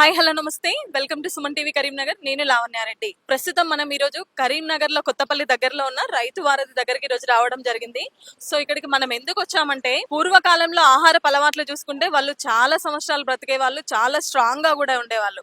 Hi hello నమస్తే welcome to Suman TV Karimnagar. నేను లావణ్యారెడ్డి. ప్రస్తుతం మనం ఈ రోజు కరీంనగర్ లో కొత్తపల్లి దగ్గరలో ఉన్న రైతు వారధి దగ్గరికి ఈ రోజు రావడం జరిగింది. సో ఇక్కడికి మనం ఎందుకు వచ్చామంటే పూర్వకాలంలో ఆహారపు అలవాట్లు చూసుకుంటే వాళ్ళు చాలా సంవత్సరాలు బ్రతికే వాళ్ళు, చాలా స్ట్రాంగ్ గా కూడా ఉండేవాళ్ళు.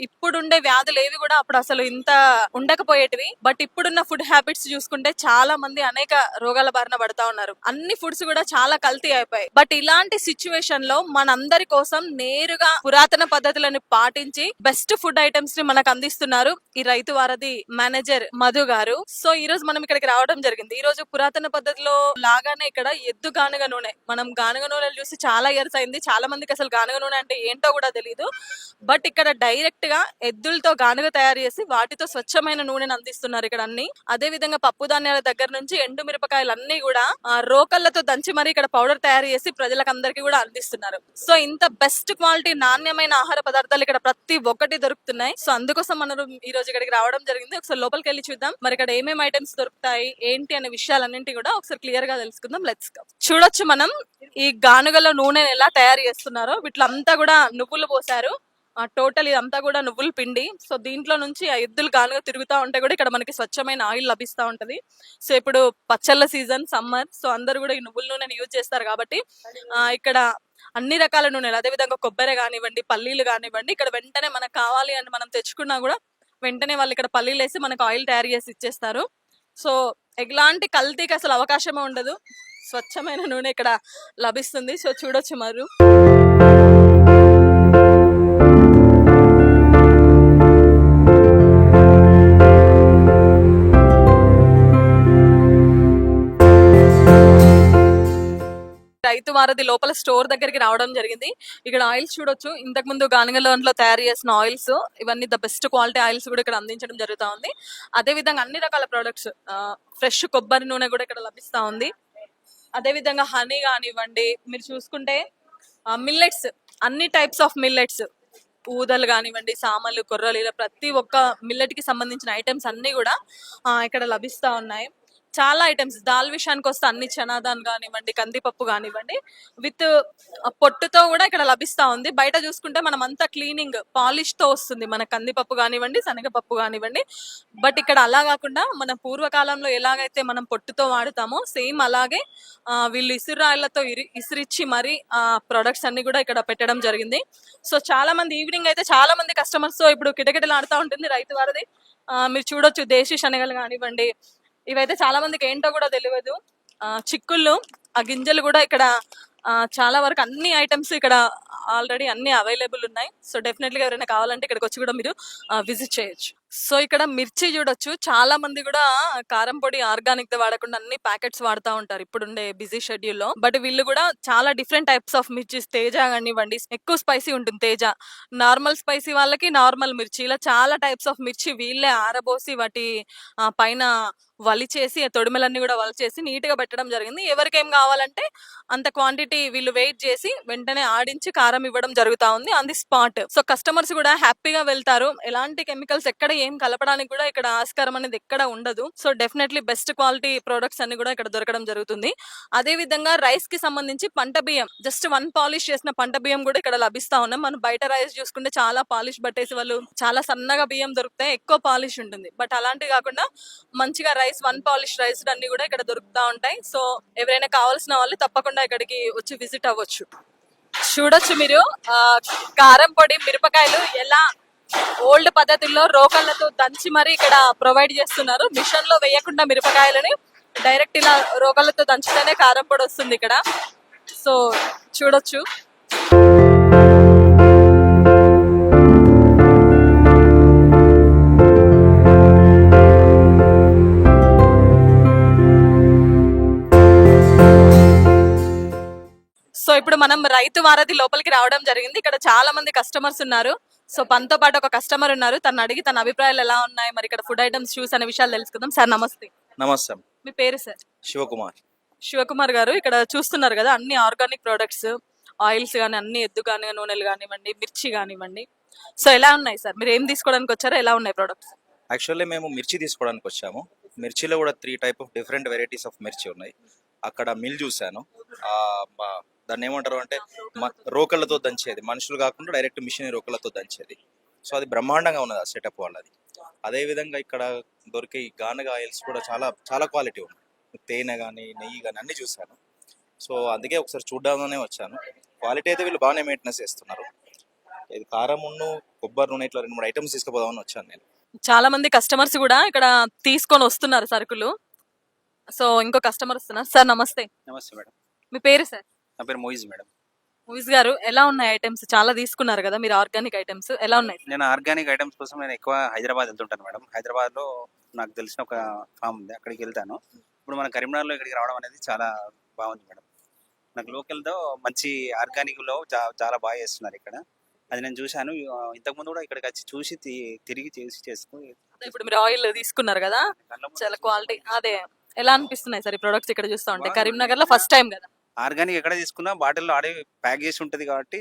ఇప్పుడుండే వ్యాధులు ఏవి కూడా అప్పుడు అసలు ఇంత ఉండకపోయేటివి. బట్ ఇప్పుడున్న ఫుడ్ హ్యాబిట్స్ చూసుకుంటే చాలా మంది అనేక రోగాల బారిన పడతా ఉన్నారు. అన్ని ఫుడ్స్ కూడా చాలా కల్తీ అయిపోయాయి. బట్ ఇలాంటి సిచ్యువేషన్ లో మనందరి కోసం నేరుగా పురాతన పద్ధతులను పాటించి బెస్ట్ ఫుడ్ ఐటమ్స్ ని మనకు అందిస్తున్నారు ఈ రైతు వారధి మేనేజర్ మధు గారు. సో ఈ రోజు మనం ఇక్కడికి రావడం జరిగింది. ఈ రోజు పురాతన పద్ధతిలో లాగానే ఇక్కడ ఎద్దు గానుగ నూనె, మనం గానుగ నూనెలు చూసి చాలా ఇయర్స్ అయింది. చాలా మందికి అసలు గానుగ నూనె అంటే ఏంటో కూడా తెలియదు. బట్ ఇక్కడ డైరెక్ట్ గా ఎద్దులతో గానుగ తయారు చేసి వాటితో స్వచ్ఛమైన నూనెను అందిస్తున్నారు ఇక్కడ అన్ని. అదే విధంగా పప్పు ధాన్యాల దగ్గర నుంచి ఎండు మిరపకాయలు అన్ని కూడా రోకళ్లతో దంచి మరి ఇక్కడ పౌడర్ తయారు చేసి ప్రజలకు అందరికీ కూడా అందిస్తున్నారు. సో ఇంత బెస్ట్ క్వాలిటీ నాణ్యమైన ఆహార పదార్థాలు ఇక్కడ ప్రతి ఒక్కటి దొరుకుతున్నాయి. సో అందుకోసం మనం ఈ రోజు ఇక్కడికి రావడం జరిగింది. ఒకసారి లోపలికి వెళ్ళి చూద్దాం మరి ఇక్కడ ఏమేమి ఐటమ్స్ దొరుకుతాయి ఏంటి అనే విషయాలన్నింటి కూడా ఒకసారి క్లియర్ గా తెలుసుకుందాం. Let's go. చూడొచ్చు మనం ఈ గానుగలో నూనె ఎలా తయారు చేస్తున్నారో. వీటిలంతా కూడా నువ్వులు పోసారు. టోటల్ ఇదంతా కూడా నువ్వుల పిండి. సో దీంట్లో నుంచి ఆ ఎద్దులు గానుగా తిరుగుతూ ఉంటే కూడా ఇక్కడ మనకి స్వచ్ఛమైన ఆయిల్ లభిస్తూ ఉంటది. సో ఇప్పుడు పచ్చళ్ళ సీజన్, సమ్మర్, సో అందరు కూడా ఈ నువ్వుల నూనెని యూజ్ చేస్తారు కాబట్టి ఇక్కడ అన్ని రకాల నూనెలు, అదే విధంగా కొబ్బరి కానివ్వండి, పల్లీలు కానివ్వండి, ఇక్కడ వెంటనే మనకు కావాలి అని మనం తెచ్చుకున్నా కూడా వెంటనే వాళ్ళు ఇక్కడ పల్లీలు వేసి మనకు ఆయిల్ తయారు చేసి ఇచ్చేస్తారు. సో ఎలాంటి కల్తీకి అసలు అవకాశమే ఉండదు. స్వచ్ఛమైన నూనె ఇక్కడ లభిస్తుంది. సో చూడొచ్చు మరి రైతు వారధి లోపల స్టోర్ దగ్గరికి రావడం జరిగింది. ఇక్కడ ఆయిల్స్ చూడొచ్చు. ఇంతకు ముందు గానుగలో తయారు చేసిన ఆయిల్స్, ఇవన్నీ ద బెస్ట్ క్వాలిటీ ఆయిల్స్ కూడా ఇక్కడ అందించడం జరుగుతూ ఉంది. అదే విధంగా అన్ని రకాల ప్రొడక్ట్స్, ఫ్రెష్ కొబ్బరి నూనె కూడా ఇక్కడ లభిస్తూ ఉంది. అదే విధంగా హనీ కానివ్వండి, మీరు చూసుకుంటే మిల్లెట్స్, అన్ని టైప్స్ ఆఫ్ మిల్లెట్స్, ఊదలు కానివ్వండి, సామలు, కొర్రలు, ఇలా ప్రతి ఒక్క మిల్లెట్ కి సంబంధించిన ఐటమ్స్ అన్ని కూడా ఇక్కడ లభిస్తూ ఉన్నాయి. చాలా ఐటమ్స్, దాల్ విషయానికి వస్తే అన్ని చనాదాన్ కానివ్వండి, కందిపప్పు కానివ్వండి, విత్ పొట్టుతో కూడా ఇక్కడ లభిస్తా ఉంది. బయట చూసుకుంటే మనం అంతా క్లీనింగ్ పాలిష్ తో వస్తుంది మన కందిపప్పు కానివ్వండి, శనగపప్పు కానివ్వండి. బట్ ఇక్కడ అలా కాకుండా మన పూర్వకాలంలో ఎలాగైతే మనం పొట్టుతో వాడుతామో సేమ్ అలాగే వీళ్ళు ఇసురాళ్లతో ఇసిరిచ్చి మరి ఆ ప్రొడక్ట్స్ అన్ని కూడా ఇక్కడ పెట్టడం జరిగింది. సో చాలా మంది ఈవినింగ్ అయితే చాలా మంది కస్టమర్స్ తో ఇప్పుడు కిటకిటలు ఆడుతూ ఉంటుంది రైతు వారిది. మీరు చూడొచ్చు దేశీ శనగలు కానివ్వండి, ఇవైతే చాలా మందికి ఏంటో కూడా తెలియదు. చిక్కుళ్ళు, ఆ గింజలు కూడా ఇక్కడ చాలా వరకు అన్ని ఐటమ్స్ ఇక్కడ ఆల్రెడీ అన్ని అవైలబుల్ ఉన్నాయి. సో డెఫినెట్లీగా ఎవరైనా కావాలంటే ఇక్కడికి వచ్చి కూడా మీరు విజిట్ చేయొచ్చు. సో ఇక్కడ మిర్చి చూడొచ్చు. చాలా మంది కూడా కారం పొడి ఆర్గానిక్ ది వాడకుండా అన్ని ప్యాకెట్స్ వాడుతూ ఉంటారు ఇప్పుడుండే బిజీ షెడ్యూల్ లో. బట్ వీళ్ళు కూడా చాలా డిఫరెంట్ టైప్స్ ఆఫ్ మిర్చిస్, తేజ కానివ్వండి, ఎక్కువ స్పైసీ ఉంటుంది తేజ, నార్మల్ స్పైసీ వాళ్ళకి నార్మల్ మిర్చి, ఇలా చాలా టైప్స్ ఆఫ్ మిర్చి వీళ్ళే ఆరబోసి వాటి పైన వలిచేసి తొడిమెలన్నీ కూడా వలిచేసి నీట్ గా పెట్టడం జరిగింది. ఎవరికేం కావాలంటే అంత క్వాంటిటీ వీళ్ళు వెయిట్ చేసి వెంటనే ఆడించి కారం ఇవ్వడం జరుగుతా ఉంది on the spot. So customers కూడా హ్యాపీగా వెళ్తారు. ఎలాంటి కెమికల్స్ ఎక్కడ ఏం కలపడానికి కూడా ఇక్కడ ఆస్కారం అనేది ఎక్కడ ఉండదు. So definitely best quality products అన్ని కూడా ఇక్కడ దొరకడం జరుగుతుంది. అదే విధంగా రైస్ కి సంబంధించి పంట బియ్యం, జస్ట్ వన్ పాలిష్ చేసిన పంట బియ్యం కూడా ఇక్కడ లభిస్తా ఉన్నాయి. మనం బయట రైస్ చూసుకుంటే చాలా పాలిష్ పట్టేసి వాళ్ళు చాలా సన్నగా బియ్యం దొరుకుతాయి, ఎక్కువ పాలిష్ ఉంటుంది. బట్ అలాంటివి కాకుండా మంచిగా రైస్, వన్ పాలిష్ రైస్ అన్ని కూడా ఇక్కడ దొరుకుతా ఉంటాయి. సో ఎవరైనా కావాల్సిన వాళ్ళు తప్పకుండా ఇక్కడికి వచ్చి విజిట్ అవ్వచ్చు. చూడొచ్చు మీరు కారం పొడి, మిరపకాయలు ఎలా ఓల్డ్ పద్ధతుల్లో రోకళ్లతో దంచి మరి ఇక్కడ ప్రొవైడ్ చేస్తున్నారు. మిషన్ లో వేయకుండా మిరపకాయలని డైరెక్ట్ ఇలా రోకళ్లతో దంచితేనే కారం పొడి వస్తుంది ఇక్కడ. సో చూడొచ్చు. సో ఇప్పుడు మనం రైతు వారధి లోపలికి రావడం జరిగింది. ఇక్కడ చాలా మంది కస్టమర్స్ ఉన్నారు. సో మనతో పాటు ఒక కస్టమర్ ఉన్నారు. తను అడిగి తన అభిప్రాయాలు ఎలా ఉన్నాయి, మరి ఇక్కడ ఫుడ్ ఐటమ్స్ చూస్ అనే విషయాలు తెలుసుకుందాం. సార్ నమస్తే. నమస్తే. మీ పేరు సార్? శివకుమార్. శివకుమార్ గారు, ఇక్కడ చూస్తున్నారు కదా అన్ని ఆర్గానిక్ ప్రొడక్ట్స్, ఆయిల్స్ కానీ అన్ని ఎద్దు కానీ నూనెలు కానివ్వండి, మిర్చి కానివ్వండి. సో ఎలా ఉన్నాయి సార్? మీరు ఏం తీసుకోవడానికి వచ్చారో, ఎలా ఉన్నాయి ప్రొడక్ట్స్? యాక్చువల్లీ మేము మిర్చి తీసుకోవడానికి వచ్చాము. మిర్చిలో కూడా 3 type of different varieties of మిర్చి ఉన్నాయి. అక్కడ మిల్ చూశాను, దాన్ని ఏమంటారు అంటే రోకళ్ళతో దంచేది, మనుషులు కాకుండా డైరెక్ట్ మిషన్ రోకళ్ళతో దంచేది. సో అది బ్రహ్మాండంగా ఉన్నది ఆ సెటప్ వాళ్ళది. అదే విధంగా ఇక్కడ దొరికే ఈ గానుగ ఆయిల్స్ కూడా చాలా చాలా క్వాలిటీ ఉన్నాయి. తేనె కానీ నెయ్యి కానీ అన్ని చూశాను. సో అందుకే ఒకసారి చూద్దామనే వచ్చాను. క్వాలిటీ అయితే వీళ్ళు బాగానే మెయింటెనెన్స్ చేస్తున్నారు. ఇది కారం ఉన్ను కొబ్బరి నూనె ఇట్లా 2-3 ఐటమ్స్ తీసుకుపోదామని వచ్చాను నేను. చాలా మంది కస్టమర్స్ కూడా ఇక్కడ తీసుకొని వస్తున్నారు సరుకులు. సో ఇంకో కస్టమర్ వస్తున్నారు. సార్ నమస్తే, నమస్తే మేడం. మీ పేరు సార్? నా పేరు మోయిజ్ మేడం. మూవీస్ గారు, ఎలా ఉన్నాయి ఐటమ్స్? చాలా తీసుకున్నారు కదా మీరు ఆర్గానిక్ ఐటమ్స్, ఎలా ఉన్నాయి? నేను ఆర్గానిక్ ఐటమ్స్ కోసం నేను ఎక్కువ హైదరాబాద్ వెళ్తుంటాను మేడం. హైదరాబాద్లో నాకు తెలిసిన ఒక ఫామ్ ఉంది, అక్కడికి వెళ్తాను. ఇప్పుడు మన కరీంనగర్లో ఇక్కడికి రావడం అనేది చాలా బాగుంది మేడం. నాకు లోకల్తో మంచి ఆర్గానిక్లో చాలా బాగా చేస్తున్నారు ఇక్కడ. అది నేను చూశాను. ఇంతకుముందు కూడా ఇక్కడికి వచ్చి చూసి తిరిగి చేసుకుని ఇప్పుడు మీరు ఆయిల్ తీసుకున్నారు కదా, చాలా క్వాలిటీ. అదే ఎలా అనిపిస్తున్నాయి సార్ ఈ ప్రొడక్ట్స్ ఇక్కడ చూస్తా ఉంటే? కరీంనగర్ లో ఫస్ట్ టైం కదా. ఆర్గానిక్ ఎక్కడ తీసుకున్నా బాటిల్లో ఆడే ప్యాక్ చేసి ఉంటుంది కాబట్టి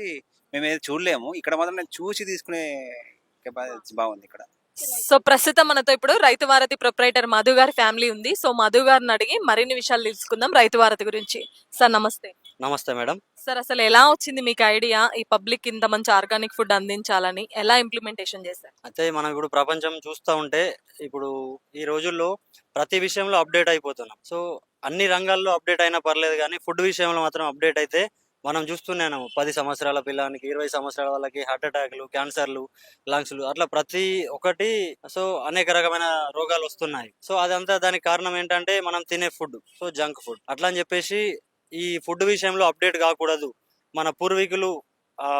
మేము ఏది చూడలేము. ఇక్కడ మాత్రం నేను చూసి తీసుకునే కెపాసిటీ బాగుంది ఇక్కడ. సో ప్రస్తుతం మనతో ఇప్పుడు రైతు వారధి ప్రొప్రైటర్ మధు గారి ఫ్యామిలీ ఉంది. సో మధు గారిని అడిగి మరిన్ని విషయాలు తెలుసుకుందాం రైతు వారధి గురించి. సార్ నమస్తే. నమస్తే మేడం. సార్ అసలు ఎలా వచ్చింది మీకు ఐడియా ఈ పబ్లిక్ ఇంత మంచి ఆర్గానిక్ ఫుడ్ అందించాలని? ఎలా ఇంప్లిమెంటేషన్ చేశారు? అయితే మనం ఇప్పుడు ప్రపంచం చూస్తూ ఉంటే ఇప్పుడు ఈ రోజుల్లో ప్రతి విషయంలో అప్డేట్ అయిపోతున్నాం. సో అన్ని రంగాల్లో అప్డేట్ అయినా పర్లేదు, కానీ ఫుడ్ విషయంలో మాత్రం అప్డేట్ అయితే మనం చూస్తున్నాను. 10 సంవత్సరాల పిల్లానికి 20 సంవత్సరాల వాళ్ళకి హార్ట్ అటాక్లు, క్యాన్సర్లు, లంగ్స్లు, అట్లా ప్రతి ఒక్కటి. సో అనేక రకమైన రోగాలు వస్తున్నాయి. సో అదంతా దానికి కారణం ఏంటంటే మనం తినే ఫుడ్. సో జంక్ ఫుడ్ అట్లా అని చెప్పేసి ఈ ఫుడ్ విషయంలో అప్డేట్ కాకూడదు. మన పూర్వీకులు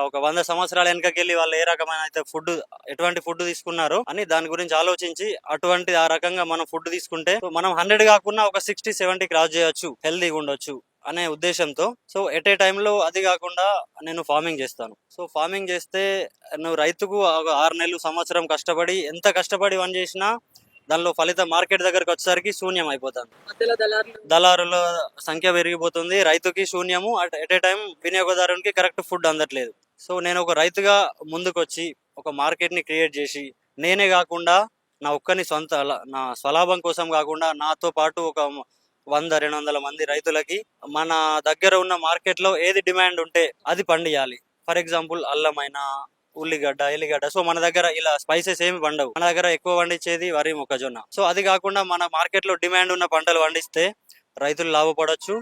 ఒక 100 సంవత్సరాల వెనకకెళ్ళి వాళ్ళు ఏ రకమైన అయితే ఫుడ్, ఎటువంటి ఫుడ్ తీసుకున్నారో అని దాని గురించి ఆలోచించి అటువంటి ఆ రకంగా మనం ఫుడ్ తీసుకుంటే మనం 100 కాకుండా ఒక 60-70 క్రాస్ చేయొచ్చు, హెల్తీగా ఉండొచ్చు అనే ఉద్దేశంతో. సో ఎట్ ఏ టైంలో అది కాకుండా నేను ఫార్మింగ్ చేస్తాను. సో ఫార్మింగ్ చేస్తే నువ్వు రైతుకు 6 నెలలు, సంవత్సరం కష్టపడి ఎంత కష్టపడి పని చేసినా దానిలో ఫలితం మార్కెట్ దగ్గరకు వచ్చేసరికి శూన్యం అయిపోతుంది. దళారుల సంఖ్య పెరిగిపోతుంది, రైతుకి శూన్యము. ఎట్ ఏ టైం వినియోగదారునికి కరెక్ట్ ఫుడ్ అందట్లేదు. సో నేను ఒక రైతుగా ముందుకొచ్చి ఒక మార్కెట్ ని క్రియేట్ చేసి, నేనే కాకుండా నా ఒక్కని నా స్వలాభం కోసం కాకుండా నాతో పాటు ఒక 100-200 మంది రైతులకి మన దగ్గర ఉన్న మార్కెట్ లో ఏది డిమాండ్ ఉంటే అది పండియాలి. ఫర్ ఎగ్జాంపుల్ అల్లమైనా, ఉల్లిగడ్డ, ఎల్లిగడ్డ. సో మన దగ్గర ఇలా స్పైసెస్ ఏమి పండవు. మన దగ్గర ఎక్కువ పండించేది వరి, మొక్కజొన్న. సో అది కాకుండా మన మార్కెట్ లో డిమాండ్ ఉన్న పంటలు పండిస్తే రైతులు లాభపడవచ్చు.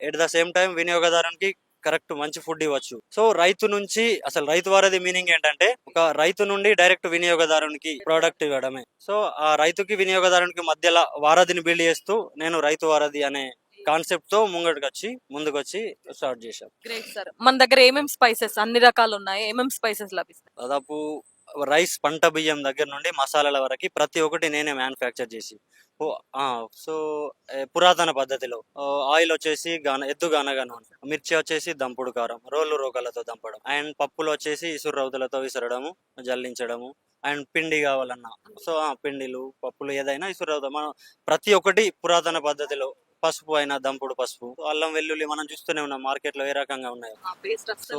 ఎట్ ద సేమ్ టైం వినియోగదారునికి కరెక్ట్ మంచి ఫుడ్ ఇవ్వచ్చు. సో రైతు నుంచి అసలు రైతు వారధి మీనింగ్ ఏంటంటే ఒక రైతు నుండి డైరెక్ట్ వినియోగదారునికి ప్రోడక్ట్ ఇవ్వడమే. సో ఆ రైతుకి వినియోగదారునికి మధ్యలో వారధిని బిల్డ్ చేస్తూ నేను రైతు వారధి అనే కాన్సెప్ట్ తో ముందుకు వచ్చి స్టార్ట్ చేశాం. Great sir. మన దగ్గర ఏమేమి స్పైసెస్ అన్ని రకాలు ఉన్నాయి? ఏమేమి స్పైసెస్ లభిస్తాయి? దాదాపు రైస్, పంట బియ్యం దగ్గర నుండి మసాలాల వరకు ప్రతి ఒక్కటి నేనే మ్యానుఫ్యాక్చర్ చేసి. సో పురాతన పద్ధతిలో ఆయిల్ వచ్చేసి ఎద్దు గానగ నూనె, మిర్చి వచ్చేసి దంపుడు కారం, రోకలతో దంపడం, అండ్ పప్పులు వచ్చేసి ఇసురు రౌతులతో విసరడము, జల్లించడము, అండ్ పిండి కావాలన్నా సో పిండిలు, పప్పులు ఏదైనా ఇసురు రౌత. మనం ప్రతి ఒక్కటి పురాతన పద్ధతిలో. పసుపు అయినా దంపుడు పసుపు, అల్లం వెల్లుల్లి మనం చూస్తూనే ఉన్నాం మార్కెట్ లో ఏ రకంగా ఉన్నాయో. సో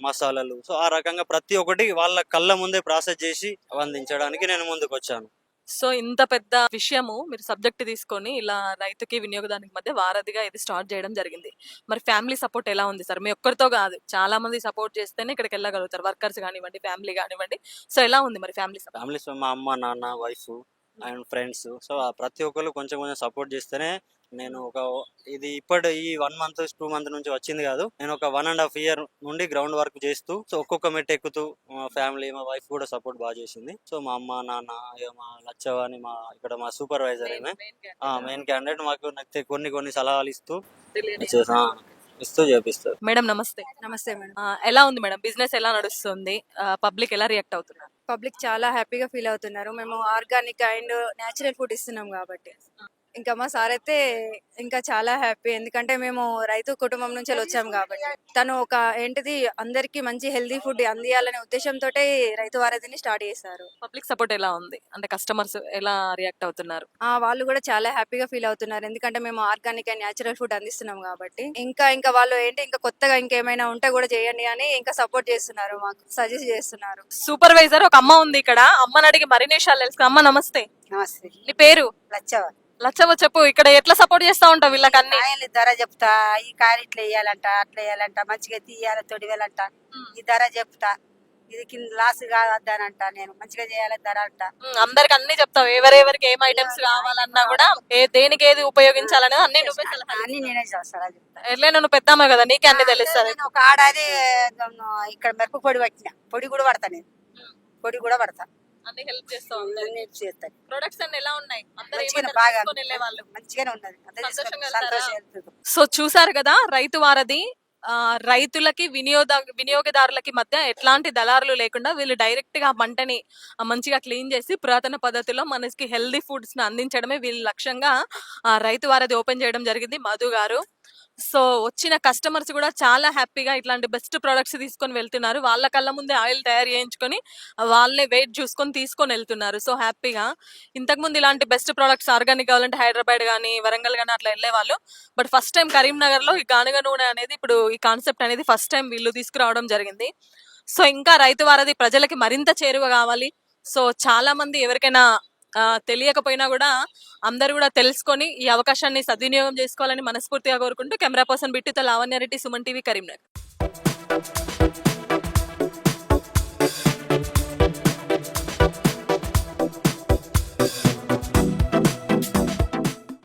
మసాలాలు, సో ఆ రకంగా ప్రతి ఒక్కటి వాళ్ళ కళ్ళ ముందే ప్రాసెస్ చేసి అందించడానికి నేను ముందుకు వచ్చాను. సో ఇంత పెద్ద విషయము మీరు సబ్జెక్ట్ తీసుకొని ఇలా రైతుకి వినియోగదానికి మధ్య వారధిగా ఇది స్టార్ట్ చేయడం జరిగింది. మరి ఫ్యామిలీ సపోర్ట్ ఎలా ఉంది సార్? మీ ఒక్కరితో కాదు, చాలా మంది సపోర్ట్ చేస్తేనే ఇక్కడికి వెళ్ళగలుగుతారు. వర్కర్స్ కానివ్వండి, ఫ్యామిలీ కానివ్వండి. సో ఎలా ఉంది మరి ఫ్యామిలీ? మా అమ్మ, నాన్న, వైఫ్ అండ్ ఫ్రెండ్స్. సో ప్రతి ఒక్కరు కొంచెం కొంచెం సపోర్ట్ చేస్తేనే నేను ఇది ఈ 1 month 2 month నుంచి వచ్చింది కాదు. నేను ఒక 1.5 year నుండి గ్రౌండ్ వర్క్ చేస్తూ, సో ఒక్కొక్క మెట్టు ఎక్కుతూ మా ఫ్యామిలీ, మా వైఫ్ కూడా సపోర్ట్ బాగా చేసింది. సో మా అమ్మ, నాన్న, మా లచ్చవాని, మా సూపర్వైజర్ మెయిన్ క్యాండిడేట్ మాకు కొన్ని సలహాలు ఇస్తూ చేపిస్తారు. మేడం నమస్తే. నమస్తే మేడం. ఎలా ఉంది మేడం బిజినెస్? ఎలా నడుస్తుంది? పబ్లిక్ ఎలా రియాక్ట్ అవుతున్నారు? పబ్లిక్ చాలా హ్యాపీగా ఫీల్ అవుతున్నారు. మేము ఆర్గానిక్ అండ్ న్యాచురల్ ఫుడ్ ఇస్తున్నాం కాబట్టి. ఇంకా మా సార్ అయితే ఇంకా చాలా హ్యాపీ, ఎందుకంటే మేము రైతు కుటుంబం నుంచి వచ్చాం కాబట్టి. తను ఒక అందరికి మంచి హెల్దీ ఫుడ్ అందియాలనే ఉద్దేశంతో రైతు వారధిని స్టార్ట్ చేశారు. పబ్లిక్ సపోర్ట్ ఎలా ఉంది? అంటే కస్టమర్స్ ఎలా రియాక్ట్ అవుతున్నారు? వాళ్ళు కూడా చాలా హ్యాపీగా ఫీల్ అవుతున్నారు, ఎందుకంటే మేము ఆర్గానిక్ అండ్ న్యాచురల్ ఫుడ్ అందిస్తున్నాం కాబట్టి. ఇంకా వాళ్ళు ఇంకా కొత్తగా ఇంకేమైనా ఉంటే కూడా చేయండి అని ఇంకా సపోర్ట్ చేస్తున్నారు, మాకు సజెస్ట్ చేస్తున్నారు. సూపర్వైజర్ ఒక అమ్మ ఉంది ఇక్కడ. అమ్మని అడిగి మరిన్ని విషయాలు తెలుసు. అమ్మ నమస్తే. నమస్తే. నీ పేరు? లచ్చవ. లచ్చవ్వ చెప్పు, ఇక్కడ ఎట్లా సపోర్ట్ చేస్తా ఉంటావు వీళ్ళకి అన్ని? కాయలు ధర చెప్తా, ఈ కాయలు ఇట్లా వేయాలంట అట్లా వేయాలంట, మంచిగా తీయాలి తొడివేలంట, ఈ ధర చెప్తా, ఇది కింద లాస్ కావద్దనంట, నేను మంచిగా చేయాలి ధర అంట. అందరికి అన్ని చెప్తావు, ఎవరెవరికి ఏం ఐటమ్స్ కావాలన్నా కూడా దేనికి ఏది ఉపయోగించాలనేది అన్ని నువ్వే సలహాలు అన్ని నేనే చేస్తాను చెప్తా. ఎట్లే నువ్వు పెద్దామే కదా, నీకే అన్ని తెలుస్తుంది. నేను ఒక ఆడాది ఇక్కడ మిరప పొడి పట్టిన, పొడి కూడా పడతా, నేను పొడి కూడా పడతా, అన్ని హెల్ప్ చేస్తావు. అన్ని చేస్తాను. ప్రొడక్ట్స్ అన్ని ఎలా ఉన్నాయి? అందరూ మంచిగానే ఏమంటారు బాగా తీసుకొని వెళ్ళేవాళ్ళు? మంచిగానే ఉన్నది, అందరూ సంతోషంగా తీసుకొని వెళ్తారా? సంతోషం వెళ్తుంది. సో చూసారు కదా రైతు వారధి. రైతులకి వినియోగదారులకి మధ్య ఎట్లాంటి దళారులు లేకుండా వీళ్ళు డైరెక్ట్ గా ఆ పంటని మంచిగా క్లీన్ చేసి పురాతన పద్ధతిలో మనకి హెల్దీ ఫుడ్స్ ని అందించడమే వీళ్ళ లక్ష్యంగా రైతు వారధి ఓపెన్ చేయడం జరిగింది మధు గారు. సో వచ్చిన కస్టమర్స్ కూడా చాలా హ్యాపీగా ఇట్లాంటి బెస్ట్ ప్రొడక్ట్స్ తీసుకొని వెళ్తున్నారు. వాళ్ళ కళ్ళ ముందే ఆయిల్ తయారు చేయించుకొని వాళ్ళే వెయిట్ చూసుకొని తీసుకొని వెళ్తున్నారు. సో హ్యాపీగా ఇంతకుముందు ఇలాంటి బెస్ట్ ప్రొడక్ట్స్ ఆర్గానిక్ కావాలంటే హైదరాబాద్ కానీ వరంగల్ కానీ అట్లా వెళ్ళేవాళ్ళు. బట్ ఫస్ట్ టైం కరీంనగర్ లో ఈ గానుగ నూనె అనేది ఇప్పుడు ఈ కాన్సెప్ట్ అనేది ఫస్ట్ టైం వీళ్ళు తీసుకురావడం జరిగింది. సో ఇంకా రైతు వారధి ప్రజలకి మరింత చేరువ కావాలి. సో చాలా మంది ఎవరికైనా తెలియకపోయినా కూడా అందరూ కూడా తెలుసుకొని ఈ అవకాశాన్ని సద్వినియోగం చేసుకోవాలని మనస్ఫూర్తిగా కోరుకుంటూ కెమెరా పర్సన్ బిట్టుతో లావణ్య రెడ్డి, సుమన్ టీవీ, కరీంనగర్.